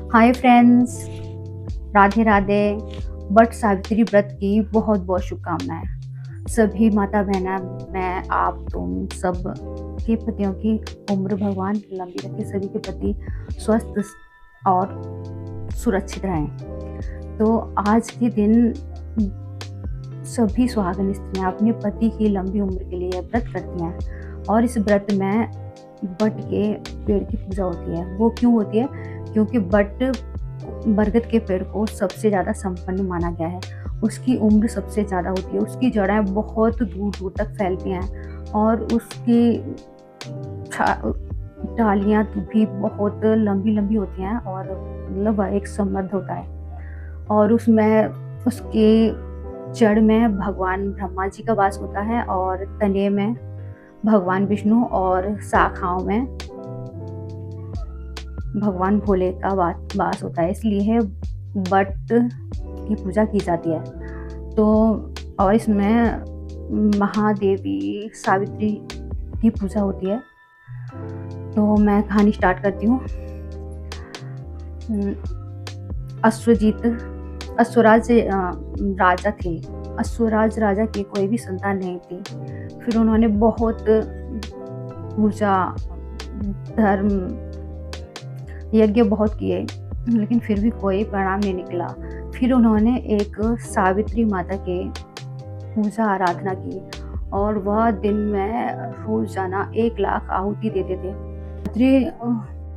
Hi friends, Radhe Radhe. But Savitri व्रत की बहुत बहुत शुभकामनाएं। सभी माता बहना, मैं आप तुम सब के पतियों की उम्र भगवान लंबी रखे, सभी के पति स्वस्थ और सुरक्षित रहें। तो आज के दिन सभी सुहागन स्त्रियां अपने पति की लंबी उम्र के लिए व्रत करती हैं और इस व्रत में बट के पेड़ की पूजा होती है। वो क्यों होती है? क्योंकि बट बरगद के पेड़ को सबसे ज़्यादा संपन्न माना गया है। उसकी उम्र सबसे ज़्यादा होती है, उसकी जड़ें बहुत दूर दूर तक फैलती हैं और उसकी डालियाँ भी बहुत लंबी लंबी होती हैं और मतलब एक समृद्ध होता है। और उसमें उसके जड़ में भगवान ब्रह्मा जी का वास होता है और तने में भगवान विष्णु और शाखाओं में भगवान भोले का वास होता है, इसलिए बट की पूजा की जाती है। तो और इसमें महादेवी सावित्री की पूजा होती है। तो मैं कहानी स्टार्ट करती हूँ। अश्वराज राजा थे। अश्वराज राजा की कोई भी संतान नहीं थी। फिर उन्होंने बहुत पूजा, धर्म, यज्ञ बहुत किए, लेकिन फिर भी कोई परिणाम नहीं निकला। फिर उन्होंने एक सावित्री माता के पूजा आराधना की और वह दिन में रोजाना 1,00,000 आहुति देते थे।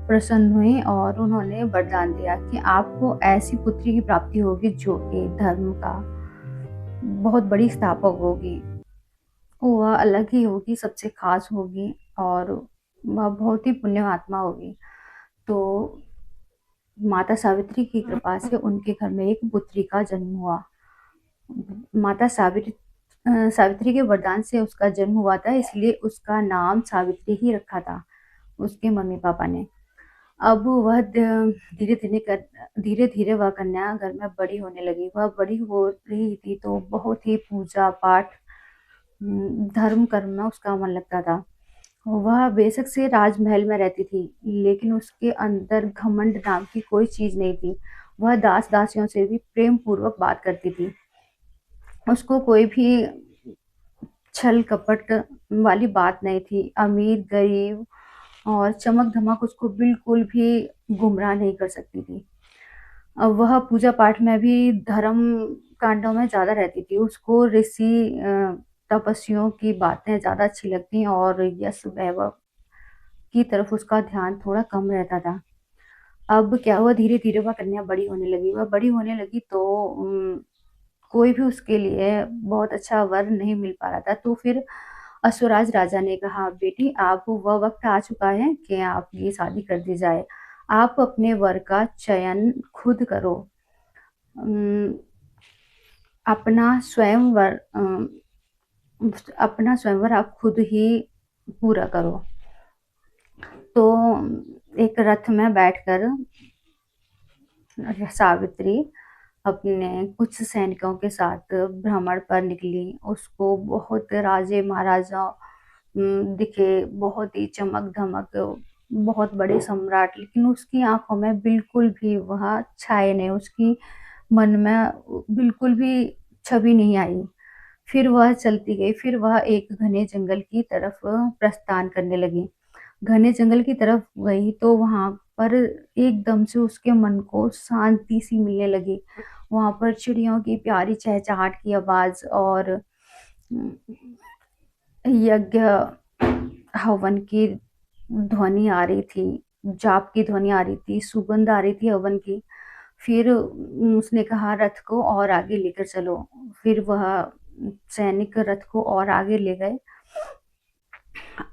प्रसन्न हुई और उन्होंने वरदान दिया कि आपको ऐसी पुत्री की प्राप्ति होगी जो कि धर्म का बहुत बड़ी स्थापक होगी। वह अलग ही होगी, सबसे खास होगी और वह बहुत ही पुण्य आत्मा होगी। तो माता सावित्री की कृपा से उनके घर में एक पुत्री का जन्म हुआ। माता सावित्री के वरदान से उसका जन्म हुआ था, इसलिए उसका नाम सावित्री ही रखा था उसके मम्मी पापा ने। अब वह धीरे धीरे वह कन्या घर में बड़ी होने लगी। वह बड़ी हो रही थी तो बहुत ही पूजा पाठ, धर्म कर्म में उसका मन लगता था। वह बेशक से राजमहल में रहती थी, लेकिन उसके अंदर घमंड नाम की कोई चीज नहीं थी। वह दास दासियों से भी प्रेम पूर्वक बात करती थी। उसको कोई भी छल कपट वाली बात नहीं थी। अमीर गरीब और चमक धमक उसको बिल्कुल भी गुमराह नहीं कर सकती थी। अब वह पूजा पाठ में भी धर्म कांडों में ज्यादा रहती थी। उसको ऋषि तपस्वियों की बातें ज्यादा अच्छी लगती और यश वैभव की तरफ उसका ध्यान थोड़ा कम रहता था। अब क्या हुआ, धीरे धीरे वह कन्या बड़ी होने लगी। वह बड़ी होने लगी तो कोई भी उसके लिए बहुत अच्छा वर नहीं मिल पा रहा था। तो फिर अश्वराज राजा ने कहा, बेटी आप वह वक्त आ चुका है कि आपकी शादी कर दी जाए। आप अपने वर का चयन खुद करो। अपना स्वयंवर अपना स्वयंवर आप खुद ही पूरा करो। तो एक रथ में बैठकर सावित्री अपने कुछ सैनिकों के साथ भ्रमण पर निकली। उसको बहुत राजे महाराजा दिखे, बहुत ही चमक धमक, बहुत बड़े सम्राट, लेकिन उसकी आंखों में बिल्कुल भी वह छाए नहीं। उसकी मन में बिल्कुल भी छवि नहीं आई। फिर वह चलती गई। फिर वह एक घने जंगल की तरफ प्रस्थान करने लगी। घने जंगल की तरफ गई तो वहां पर एकदम से उसके मन को शांति सी मिलने लगी। वहां पर चिड़ियों की प्यारी चहचहाट की आवाज और यज्ञ हवन की ध्वनि आ रही थी, जाप की ध्वनि आ रही थी, सुगंध आ रही थी हवन की। फिर उसने कहा, रथ को और आगे लेकर चलो। फिर वह सैनिक रथ को और आगे ले गए।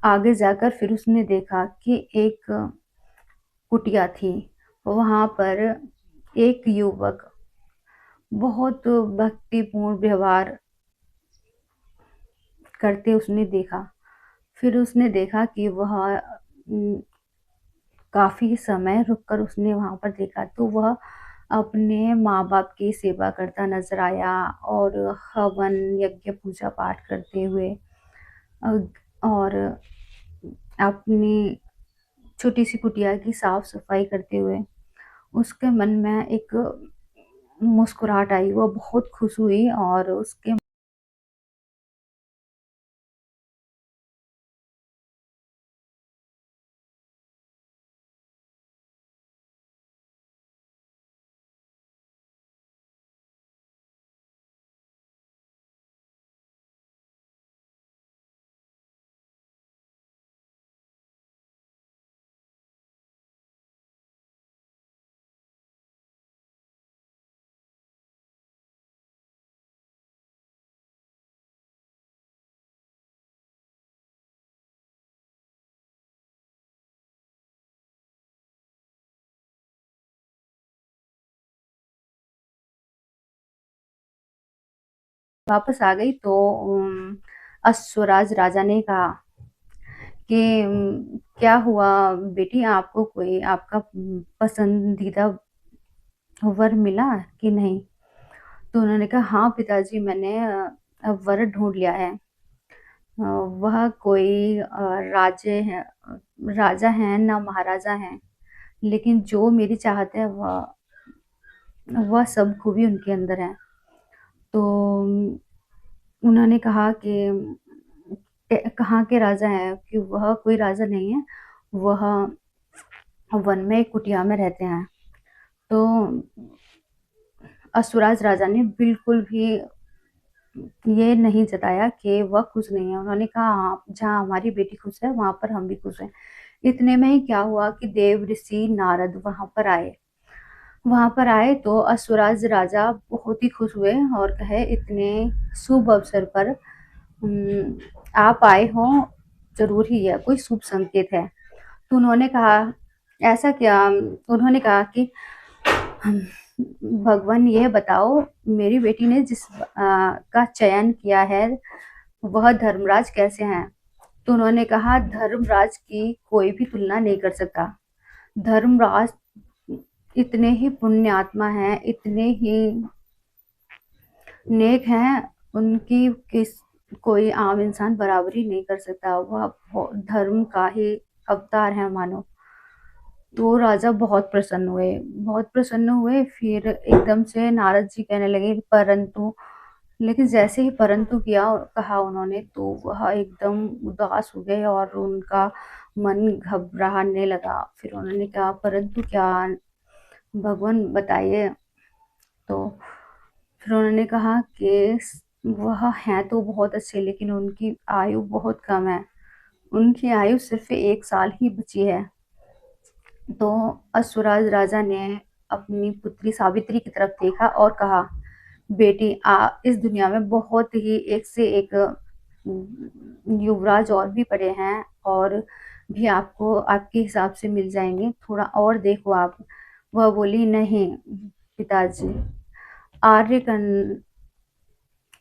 आगे जाकर फिर उसने देखा कि एक कुटिया थी। वहां पर एक युवक बहुत भक्तिपूर्ण व्यवहार करते उसने देखा। फिर उसने देखा कि वह काफी समय रुककर उसने वहां पर देखा तो वह अपने माँ बाप की सेवा करता नजर आया और हवन यज्ञ पूजा पाठ करते हुए और अपनी छोटी सी कुटिया की साफ सफाई करते हुए उसके मन में एक मुस्कुराहट आई, वो बहुत खुश हुई और उसके वापस आ गई तो अश्वराज राजा ने कहा कि क्या हुआ बेटी, आपको कोई आपका पसंदीदा वर मिला कि नहीं? तो उन्होंने कहा, हाँ पिताजी, मैंने वर ढूंढ लिया है। वह कोई राजा है ना महाराजा है, लेकिन जो मेरी चाहत है वह सब खूबी उनके अंदर है। तो उन्होंने कहा कि कहाँ के राजा हैं? कि वह कोई राजा नहीं है, वह वन में एक कुटिया में रहते हैं। तो असुराज राजा ने बिल्कुल भी ये नहीं जताया कि वह खुश नहीं है। उन्होंने कहा, हाँ, जहाँ हमारी बेटी खुश है वहां पर हम भी खुश हैं। इतने में ही क्या हुआ कि देव ऋषि नारद वहां पर आए तो असुराज राजा बहुत ही खुश हुए और कहे, इतने शुभ अवसर पर आप आए हो, जरूर ही है, कोई शुभ संकेत है। तो उन्होंने कहा, ऐसा क्या? उन्होंने कहा कि भगवान ये बताओ, मेरी बेटी ने का चयन किया है वह धर्मराज कैसे हैं? तो उन्होंने कहा, धर्मराज की कोई भी तुलना नहीं कर सकता। धर्मराज इतने ही पुण्यात्मा हैं, इतने ही नेक हैं, उनकी किस कोई आम इंसान बराबरी नहीं कर सकता। वह धर्म का ही अवतार है मानो। तो राजा बहुत प्रसन्न हुए। फिर एकदम से नारद जी कहने लगे, परंतु, लेकिन जैसे ही परंतु किया कहा उन्होंने, तो वह एकदम उदास हो गए और उनका मन घबराने लगा। फिर उन्होंने कहा, परंतु क्या भगवान बताइए? तो फिर उन्होंने कहा कि वह हैं तो बहुत अच्छे, लेकिन उनकी आयु बहुत कम है। उनकी आयु सिर्फ 1 साल ही बची है। तो असुराज राजा ने अपनी पुत्री सावित्री की तरफ देखा और कहा, बेटी, इस दुनिया में बहुत ही एक से एक युवराज और भी पड़े हैं, और भी आपको आपके हिसाब से मिल जाएंगे, थोड़ा और देखो आप। वह बोली, नहीं पिताजी, आर्यकन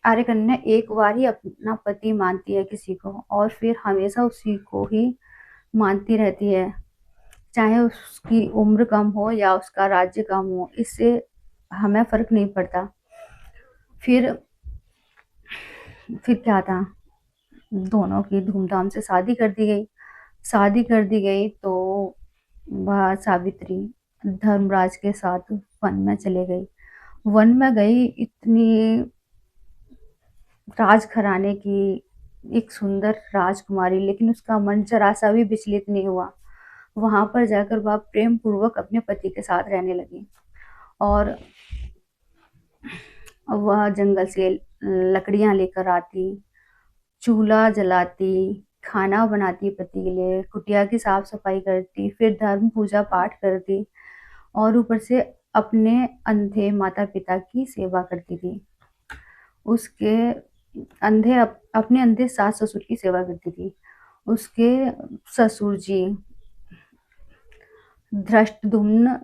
आर्यकन्या एक बार ही अपना पति मानती है किसी को, और फिर हमेशा उसी को ही मानती रहती है, चाहे उसकी उम्र कम हो या उसका राज्य कम हो, इससे हमें फर्क नहीं पड़ता। फिर फिर क्या था, दोनों की धूमधाम से शादी कर दी गई तो वह सावित्री धर्मराज के साथ वन में चले गई। वन में गई, इतनी राजघराने की एक सुंदर राजकुमारी, लेकिन उसका मन जरा सा भी विचलित नहीं हुआ। वहां पर जाकर वह प्रेम पूर्वक अपने पति के साथ रहने लगी, और वह जंगल से लकड़ियां लेकर आती, चूल्हा जलाती, खाना बनाती पति के लिए, कुटिया की साफ सफाई करती, फिर धर्म पूजा पाठ करती, और ऊपर से अपने अंधे माता पिता की सेवा करती थी। उसके अपने अंधे सास ससुर की सेवा करती थी। उसके ससुर जी धृष्टद्युम्न,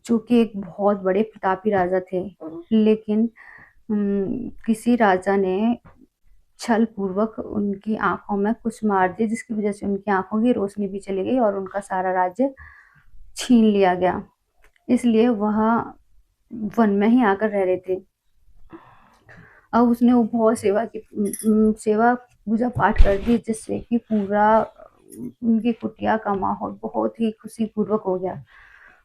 जो कि एक बहुत बड़े प्रतापी राजा थे, लेकिन किसी राजा ने छल पूर्वक उनकी आंखों में कुछ मार दिया, जिसकी वजह से उनकी आंखों की रोशनी भी चली गई और उनका सारा राज्य छीन लिया गया। इसलिए वह वन में ही आकर रह रहे थे। अब उसने वो बहुत सेवा पूजा पाठ कर दी, जिससे कि पूरा उनकी कुटिया का माहौल बहुत ही खुशी पूर्वक हो गया।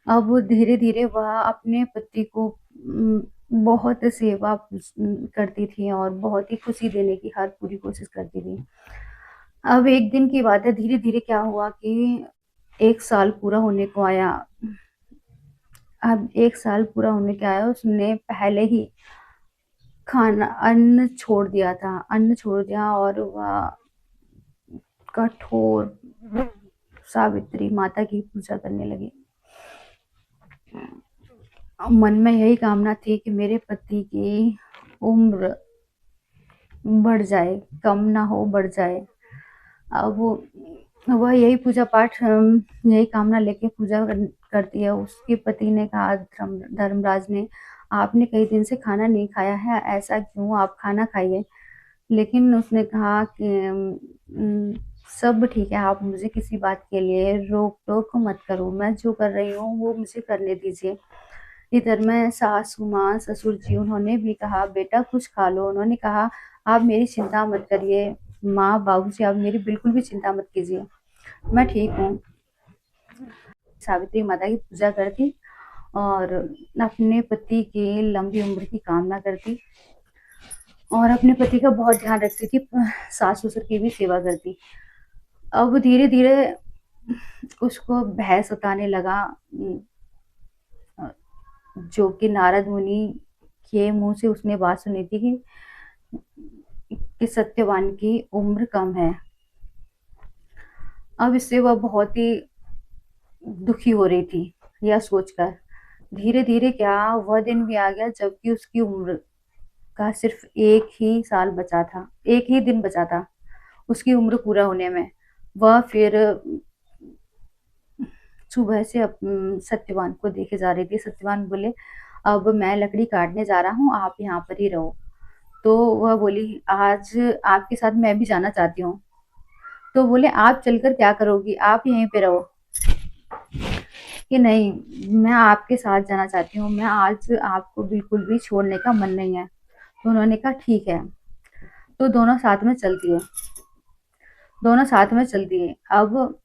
अब धीरे-धीरे वह अपने पति को बहुत सेवा करती थी और बहुत ही खुशी देने की हर पूरी कोशिश करती थी। अब एक दिन की बात है, धीरे-धीरे क्या हुआ कि 1 साल पूरा होने को आया। अब 1 साल पूरा होने को आया, उसने पहले ही अन्न छोड़ दिया था। अन्न छोड़ दिया और वह कठोर सावित्री माता की पूजा करने लगी। मन में यही कामना थी कि मेरे पति की उम्र बढ़ जाए, कम ना हो, बढ़ जाए। अब वह यही पूजा पाठ यही कामना लेके पूजा करती है। उसके पति ने कहा, धर्मराज ने, आपने कई दिन से खाना नहीं खाया है, ऐसा क्यों? आप खाना खाइए। लेकिन उसने कहा कि सब ठीक है, आप मुझे किसी बात के लिए रोक-टोक मत करो, मैं जो कर रही हूँ वो मुझे करने दीजिए। इधर में सासू माँ, ससुर जी उन्होंने भी कहा, बेटा कुछ खा लो। उन्होंने कहा, आप मेरी चिंता मत करिए, माँ, बाबूजी आप मेरी बिल्कुल भी चिंता मत कीजिए, मैं ठीक हूँ। सावित्री माता की पूजा करती और अपने पति की लंबी उम्र की कामना करती और अपने पति का बहुत ध्यान रखती थी, सास-ससुर की भी सेवा करती। अब धीरे-धीरे उसको भय सताने लगा, जो कि नारद मुनि के मुँह से उसने बात सुनी थी कि सत्यवान की उम्र कम है। अब इससे वह बहुत ही दुखी हो रही थी यह सोचकर। धीरे-धीरे क्या वह दिन भी आ गया जबकि उसकी उम्र का सिर्फ 1 ही साल बचा था, 1 ही दिन बचा था उसकी उम्र पूरा होने में। वह फिर सुबह से सत्यवान को देखे जा रही थी। सत्यवान बोले, अब मैं लकड़ी काटने जा रहा हूँ, आप यहाँ पर ही रहो। तो वह बोली, आज आपके साथ मैं भी जाना चाहती हूँ। तो बोले, आप चलकर क्या करोगी? आप यहीं पे रहो। कि नहीं, मैं आपके साथ जाना चाहती हूँ, मैं आज आपको बिल्कुल भी छोड़ने का मन नहीं है। तो उन्होंने कहा, ठीक है। तो दोनों साथ में चलती है, दोनों साथ में चलती है। अब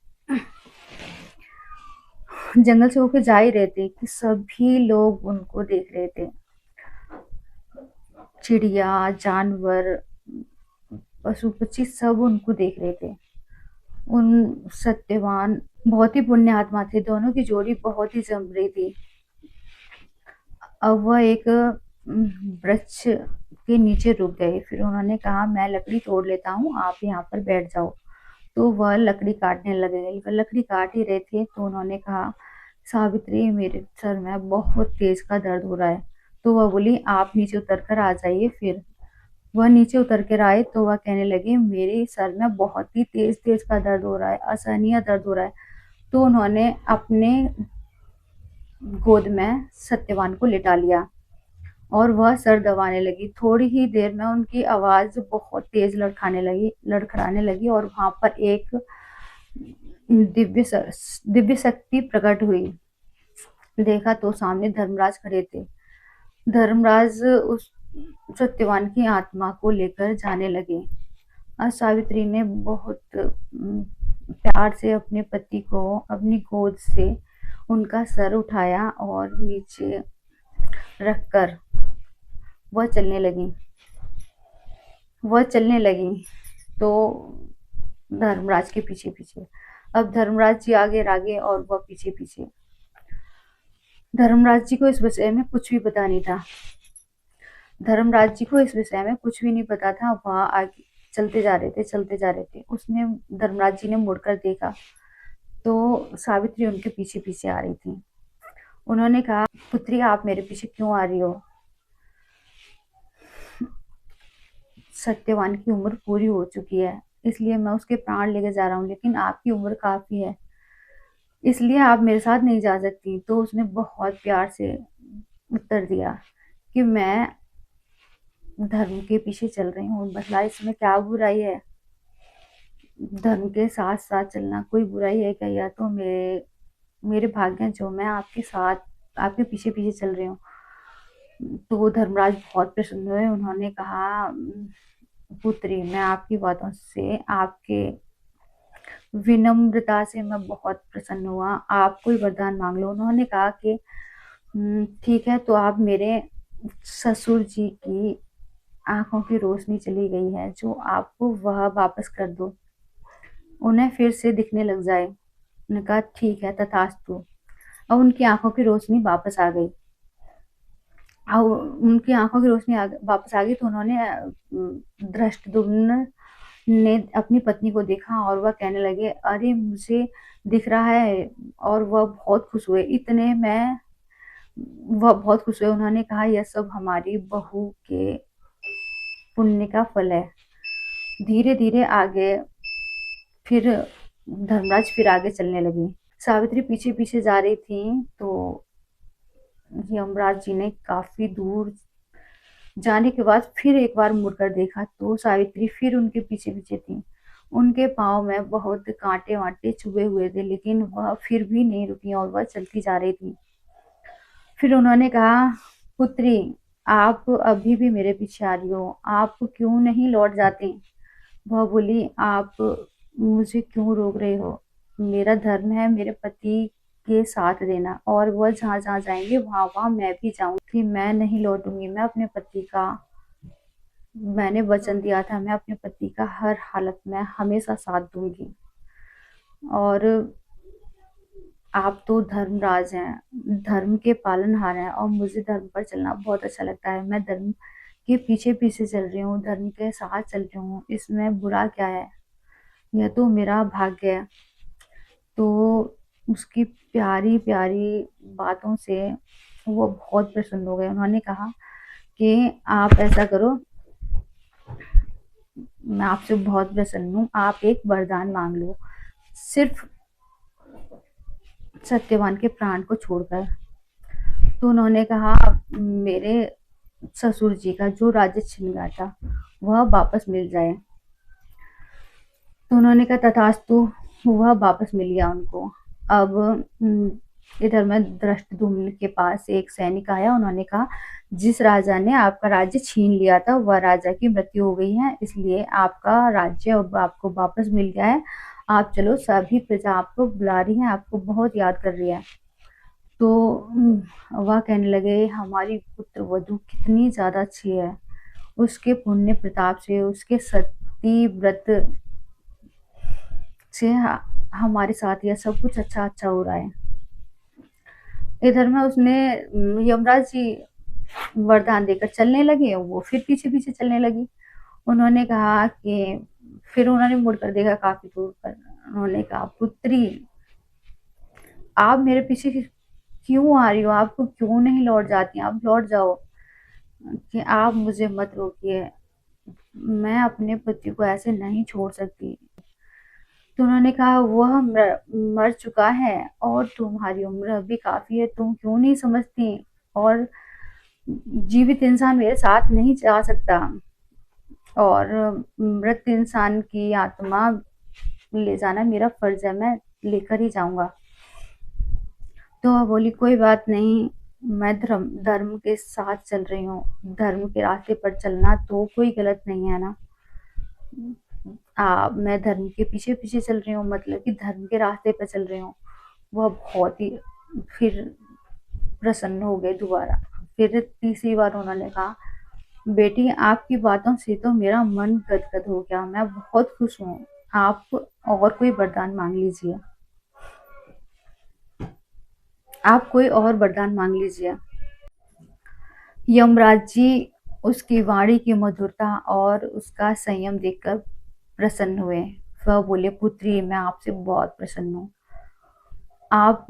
जंगल से होके जा ही रहे थे कि सभी लोग उनको देख रहे थे। चिड़िया, जानवर, पशु पक्षी सब उनको देख रहे थे। उन सत्यवान बहुत ही पुण्य आत्मा थे, दोनों की जोड़ी बहुत ही जम रही थी। अब वह एक वृक्ष के नीचे रुक गए। फिर उन्होंने कहा, मैं लकड़ी तोड़ लेता हूँ, आप यहाँ पर बैठ जाओ। तो वह लकड़ी काटने लगे। वह लकड़ी काट ही रहे थे तो उन्होंने कहा, सावित्री मेरे सर में बहुत तेज का दर्द हो रहा है। तो वह बोली, आप नीचे उतर कर आ जाइए। फिर वह नीचे उतर कर आए तो वह कहने लगे, मेरे सर में बहुत ही तेज तेज का दर्द हो रहा है, असहनीय दर्द हो रहा है। तो उन्होंने अपने गोद में सत्यवान को लिटा लिया और वह सर दबाने लगी। थोड़ी ही देर में उनकी आवाज बहुत तेज लड़खड़ाने लगी और वहां पर एक दिव्य शक्ति प्रकट हुई। देखा तो सामने धर्मराज खड़े थे। धर्मराज उस सत्यवान की आत्मा को लेकर जाने लगे। सावित्री ने बहुत प्यार से अपने पति को अपनी गोद से उनका सर उठाया और नीचे रखकर वह चलने लगी। वह चलने लगी तो धर्मराज के पीछे पीछे। अब धर्मराज जी आगे आगे और वह पीछे पीछे। धर्मराज जी को इस विषय में कुछ भी पता नहीं था। धर्मराज जी को इस विषय में कुछ भी नहीं पता था। वह आगे चलते जा रहे थे, चलते जा रहे थे। उसने धर्मराज जी ने मुड़कर देखा तो सावित्री उनके पीछे पीछे आ रही थी। उन्होंने कहा, पुत्री आप मेरे पीछे क्यों आ रही हो? सत्यवान की उम्र पूरी हो चुकी है, इसलिए मैं उसके प्राण लेके जा रहा हूँ, लेकिन आपकी उम्र काफी है, इसलिए आप मेरे साथ नहीं जा सकती। तो उसने बहुत प्यार से उत्तर दिया कि मैं धर्म के पीछे चल रही हूँ, भला इसमें क्या बुराई है? धर्म के साथ साथ चलना कोई बुराई है क्या? या तो मेरे भाग्य हैं जो मैं आपके साथ आपके पीछे पीछे चल रही हूँ। तो धर्मराज बहुत प्रसन्न हुए। उन्होंने कहा, पुत्री मैं आपकी बातों से आपके विनम्रता से मैं बहुत प्रसन्न हुआ, आप कोई वरदान मांग लो। उन्होंने कहा कि ठीक है, तो आप मेरे ससुर जी की आंखों की रोशनी चली गई है, जो आपको वह वापस कर दो, उन्हें फिर से दिखने लग जाए। उन्होंने कहा ठीक है, तथास्तु। अब उनकी आंखों की रोशनी वापस आ गई। अब उनकी आंखों की रोशनी वापस आ गई, तो उन्होंने धृष्टद्युम्न ने अपनी पत्नी को देखा और वह कहने लगे, अरे मुझे दिख रहा है। और वह बहुत खुश हुए। इतने में वह बहुत खुश हुए। उन्होंने कहा, यह सब हमारी बहू के पुण्य का फल है। धीरे धीरे आगे फिर धर्मराज फिर आगे चलने लगी। सावित्री पीछे पीछे जा रही थी, तो यमराज जी ने काफी दूर जाने के बाद फिर एक बार मुड़कर देखा, तो सावित्री फिर उनके पीछे पीछे थी। उनके पाँव में बहुत कांटे वांटे चुभे हुए थे, लेकिन वह फिर भी नहीं रुकी और वह चलती जा रही थी। फिर उन्होंने कहा, पुत्री, आप अभी भी मेरे पीछे आ रही हो, आप क्यों नहीं लौट जाती? वह बोली, आप मुझे क्यों रोक रहे हो? मेरा धर्म है मेरे पति के साथ देना, और वह जहाँ जहाँ जाएंगे वहां वहां मैं भी जाऊंगी। मैं नहीं लौटूंगी। मैंने वचन दिया था, मैं अपने पति का हर हालत में हमेशा साथ दूंगी। और आप तो धर्मराज हैं, धर्म के पालनहार हैं, और मुझे धर्म पर चलना बहुत अच्छा लगता है। मैं धर्म के पीछे पीछे चल रही हूँ, धर्म के साथ चल रही हूँ, इसमें बुरा क्या है? यह तो मेरा भाग्य है। तो उसकी प्यारी प्यारी बातों से वो बहुत प्रसन्न हो गए। उन्होंने कहा कि आप ऐसा करो, मैं आपसे बहुत प्रसन्न हूँ, आप एक वरदान मांग लो, सिर्फ सत्यवान के प्राण को छोड़कर। तो उन्होंने कहा, मेरे ससुर जी का जो राज्य छिन गया था वह वापस मिल जाए। तो उन्होंने कहा तथास्तु। वह वापस मिल गया उनको। अब इधर में धृष्टद्युम्न के पास एक सैनिक आया। उन्होंने कहा, जिस राजा ने आपका राज्य छीन लिया था वह राजा की मृत्यु हो गई है, इसलिए आपका राज्य अब आपको वापस मिल गया है। आप चलो, सभी प्रजा आपको बुला रही है, आपको बहुत याद कर रही है। तो वह कहने लगे, हमारी पुत्र वधू कितनी ज्यादा अच्छी है, उसके पुण्य प्रताप से, उसके सती व्रत से हमारे साथ यह सब कुछ अच्छा अच्छा हो रहा है। इधर में उसने यमराज जी वरदान देकर चलने लगे, वो फिर पीछे पीछे चलने लगी। उन्होंने कहा कि फिर उन्होंने मुड़कर देखा काफी दूर पर। उन्होंने कहा, पुत्री, आप मेरे पीछे क्यों आ रही हो? आपको क्यों नहीं लौट जाती? आप लौट जाओ। कि आप मुझे मत रोकिए, मैं अपने पति को ऐसे नहीं छोड़ सकती। तो उन्होंने कहा, वह मर चुका है और तुम्हारी उम्र अभी काफी है, तुम क्यों नहीं समझती? और जीवित इंसान मेरे साथ नहीं जा सकता, और मृत इंसान की आत्मा ले जाना मेरा फर्ज है, मैं लेकर ही जाऊंगा। तो वह बोली, कोई बात नहीं, मैं धर्म धर्म के साथ चल रही हूँ, धर्म के रास्ते पर चलना तो कोई गलत नहीं है ना। मैं धर्म के पीछे पीछे चल रही हूँ, मतलब कि धर्म के रास्ते पर चल रही हूँ। वह बहुत ही फिर प्रसन्न हो गए दोबारा। फिर तीसरी बार उन्होंने कहा, बेटी, आपकी बातों से तो मेरा मन गदगद हो गया, मैं बहुत खुश हूँ। आप और कोई वरदान मांग लीजिए, आप कोई और वरदान मांग लीजिए। यमराज जी उसकी वाणी की मधुरता और उसका संयम देखकर प्रसन्न हुए। वह बोले, पुत्री, मैं आपसे बहुत प्रसन्न हूँ, आप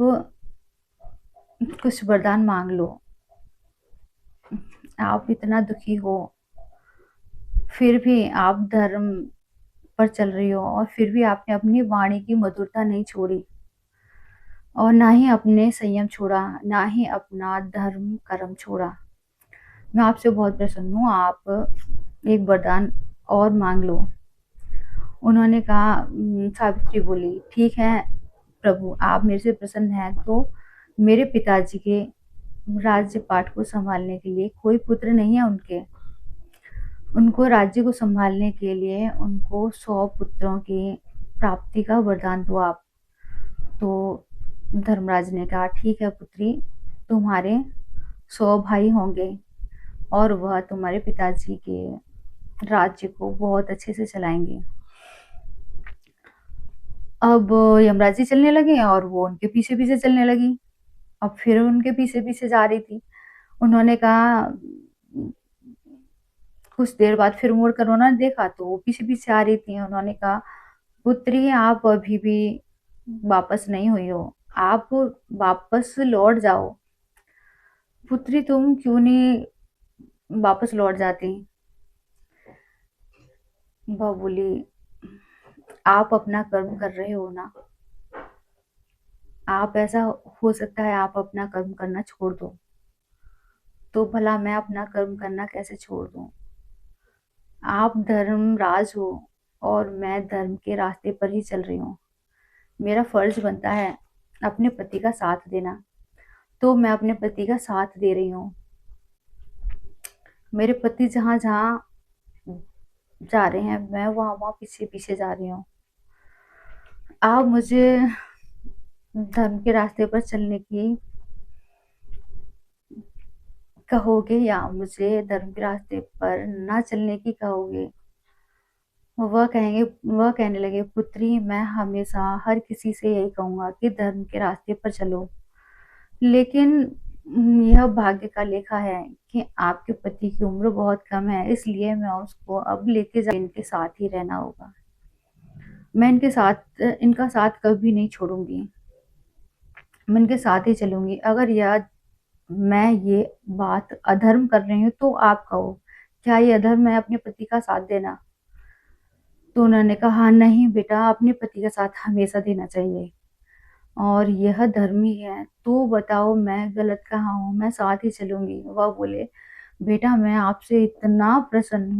कुछ वरदान मांग लो। आप इतना दुखी हो, फिर भी आप धर्म पर चल रही हो, और फिर भी आपने अपनी वाणी की मधुरता नहीं छोड़ी, और ना ही अपने संयम छोड़ा, ना ही अपना धर्म कर्म छोड़ा। मैं आपसे बहुत प्रसन्न हूँ, आप एक वरदान और मांग लो। उन्होंने कहा, सावित्री बोली, ठीक है प्रभु, आप मेरे से प्रसन्न हैं, तो मेरे पिताजी के राज्य पाठ को संभालने के लिए कोई पुत्र नहीं है उनको राज्य को संभालने के लिए उनको 100 पुत्रों की प्राप्ति का वरदान दो आप। तो धर्मराज ने कहा, ठीक है पुत्री, तुम्हारे 100 भाई होंगे और वह तुम्हारे पिताजी के राज्य को बहुत अच्छे से चलाएंगे। अब यमराज जी चलने लगे और वो उनके पीछे पीछे चलने लगी। अब फिर उनके पीछे पीछे जा रही थी। उन्होंने कहा, कुछ देर बाद फिर मुड़ कर उन्होंने देखा तो वो पीछे पीछे आ रही थी। उन्होंने कहा, पुत्री आप अभी भी वापस नहीं हुई हो, आप वापस लौट जाओ। पुत्री तुम क्यों नहीं वापस लौट जाती? वह बोली, आप अपना कर्म कर रहे हो ना, आप ऐसा हो सकता है आप अपना कर्म करना छोड़ दो। तो भला मैं अपना कर्म करना कैसे छोड़ दूं? आप धर्मराज हो और मैं धर्म के रास्ते पर ही चल रही हूँ। मेरा फर्ज बनता है अपने पति का साथ देना, तो मैं अपने पति का साथ दे रही हूँ। मेरे पति जहाँ जहाँ जा रहे हैं मैं वहाँ वहाँ पीछे पीछे जा रही हूँ। आप मुझे धर्म के रास्ते पर चलने की कहोगे या मुझे धर्म के रास्ते पर ना चलने की कहोगे? वह कहने लगे, पुत्री मैं हमेशा हर किसी से यही कहूंगा कि धर्म के रास्ते पर चलो, लेकिन यह भाग्य का लेखा है कि आपके पति की उम्र बहुत कम है, इसलिए मैं उसको अब लेके जा इनके साथ ही रहना होगा। मैं इनका साथ कभी नहीं छोड़ूंगी, मैं इनके साथ ही चलूंगी। अगर यह मैं ये बात अधर्म कर रही हूँ तो आप कहो, क्या ये अधर्म है अपने पति का साथ देना? तो उन्होंने कहा, नहीं बेटा, अपने पति का साथ हमेशा देना चाहिए और यह धर्म ही है। तो बताओ मैं गलत कहाँ हूँ, मैं साथ ही चलूंगी। वह बोले, बेटा मैं आपसे इतना प्रसन्न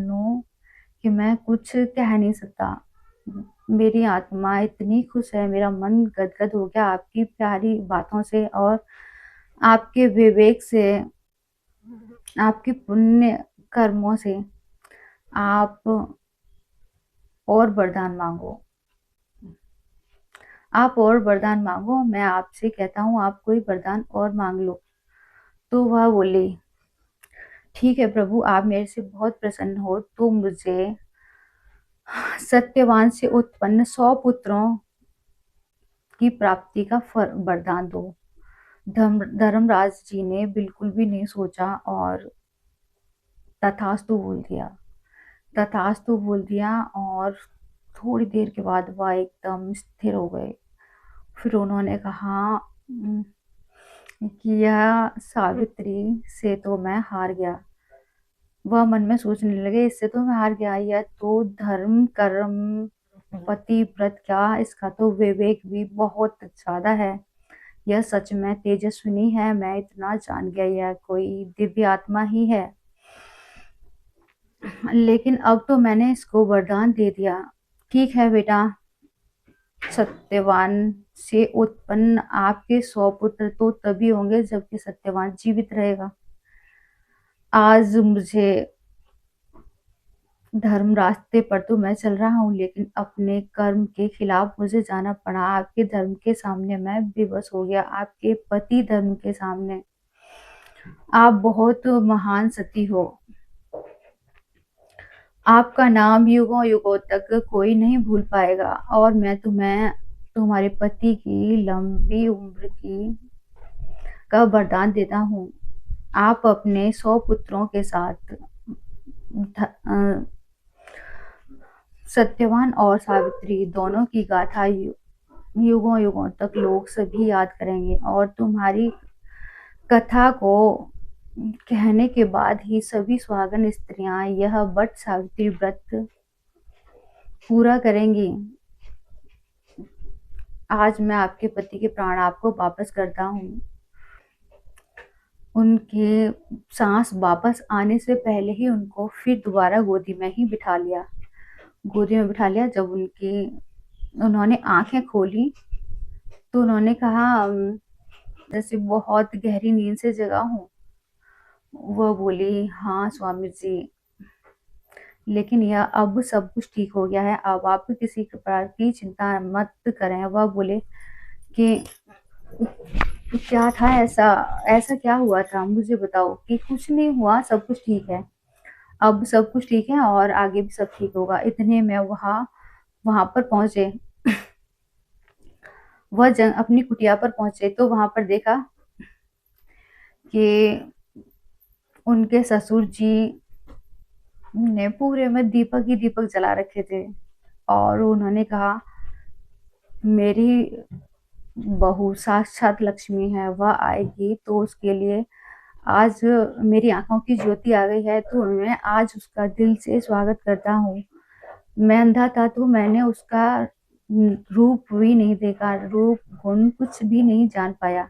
हूँ कि मैं कुछ कह नहीं सकता। मेरी आत्मा इतनी खुश है, मेरा मन गदगद हो गया आपकी प्यारी बातों से और आपके विवेक से, आपके पुण्य कर्मों से। आप और वरदान मांगो, आप और वरदान मांगो, मैं आपसे कहता हूँ आप कोई वरदान और मांग लो। तो वह बोली, ठीक है प्रभु, आप मेरे से बहुत प्रसन्न हो तो मुझे सत्यवान से उत्पन्न 100 पुत्रों की प्राप्ति का वरदान दो। धर्मराज जी ने बिल्कुल भी नहीं सोचा और तथास्तु बोल दिया। तथास्तु बोल दिया और थोड़ी देर के बाद वह एकदम स्थिर हो गए। फिर उन्होंने कहा, कि यह सावित्री से तो मैं हार गया। वह मन में सोचने लगे, इससे तो मैं हार गया, यह तो धर्म कर्म पति व्रत, क्या इसका तो विवेक भी बहुत ज्यादा है। यह सच में तेजस्विनी है, मैं इतना जान गया यह कोई दिव्य आत्मा ही है। लेकिन अब तो मैंने इसको वरदान दे दिया। ठीक है बेटा, सत्यवान से उत्पन्न आपके 100 पुत्र तो तभी होंगे जबकि सत्यवान जीवित रहेगा। आज मुझे धर्म रास्ते पर तो मैं चल रहा हूँ, लेकिन अपने कर्म के खिलाफ मुझे जाना पड़ा। आपके धर्म के सामने मैं विवश हो गया, आपके पति धर्म के सामने। आप बहुत महान सती हो, आपका नाम युगों युगों तक कोई नहीं भूल पाएगा और मैं तुम्हें तुम्हारे पति की लंबी उम्र की का वरदान देता हूँ। आप अपने 100 पुत्रों के साथ सत्यवान और सावित्री दोनों की गाथा युगों युगों तक लोग सभी याद करेंगे और तुम्हारी कथा को कहने के बाद ही सभी सुहागन स्त्रियां यह वट सावित्री व्रत पूरा करेंगी। आज मैं आपके पति के प्राण आपको वापस करता हूँ। उनके सांस वापस आने से पहले ही उनको फिर दोबारा गोदी में ही बिठा लिया। गोदी में बिठा लिया। जब उन्होंने आंखें खोली तो उन्होंने कहा, जैसे बहुत गहरी नींद से जगा हूँ। वह बोली, हाँ स्वामी जी, लेकिन यह अब सब कुछ ठीक हो गया है, अब आप किसी प्रकार की चिंता मत करें। वह बोले कि क्या था ऐसा, ऐसा क्या हुआ था मुझे बताओ। कि कुछ नहीं हुआ, सब कुछ ठीक है, अब सब कुछ ठीक है और आगे भी सब ठीक होगा। इतने में वहाँ वहां पर पहुंचे, वह अपनी कुटिया पर पहुंचे तो वहां पर देखा कि उनके ससुर जी ने पूरे में दीपक ही दीपक जला रखे थे। और उन्होंने कहा, मेरी बहू साक्षात लक्ष्मी है, वह आएगी तो उसके लिए आज मेरी आंखों की ज्योति आ गई है, तो मैं आज उसका दिल से स्वागत करता हूँ। मैं अंधा था तो मैंने उसका रूप भी नहीं देखा, रूप गुण कुछ भी नहीं जान पाया।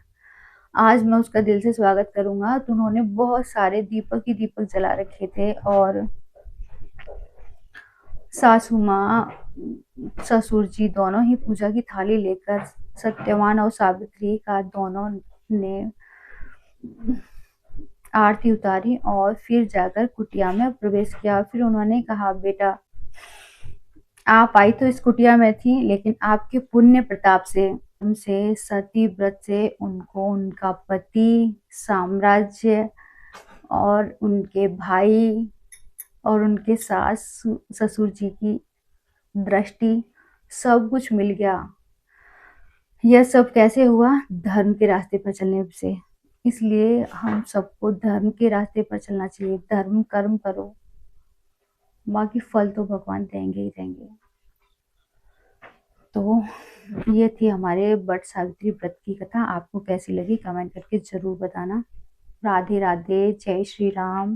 आज मैं उसका दिल से स्वागत करूंगा। तो उन्होंने बहुत सारे दीपक ही दीपक जला रखे थे और सासू माँ ससुर जी दोनों ही पूजा की थाली लेकर सत्यवान और सावित्री का दोनों ने आरती उतारी और फिर जाकर कुटिया में प्रवेश किया। फिर उन्होंने कहा, बेटा आप आई तो इस कुटिया में थी, लेकिन आपके पुण्य प्रताप से, उनसे सती व्रत से उनको उनका पति, साम्राज्य और उनके भाई और उनके सास ससुर जी की दृष्टि सब कुछ मिल गया। यह सब कैसे हुआ? धर्म के रास्ते पर चलने से। इसलिए हम सबको धर्म के रास्ते पर चलना चाहिए। धर्म कर्म करो, बाकी फल तो भगवान देंगे ही देंगे। तो ये थी हमारे वट सावित्री व्रत की कथा। आपको कैसी लगी कमेंट करके जरूर बताना। राधे राधे, जय श्री राम।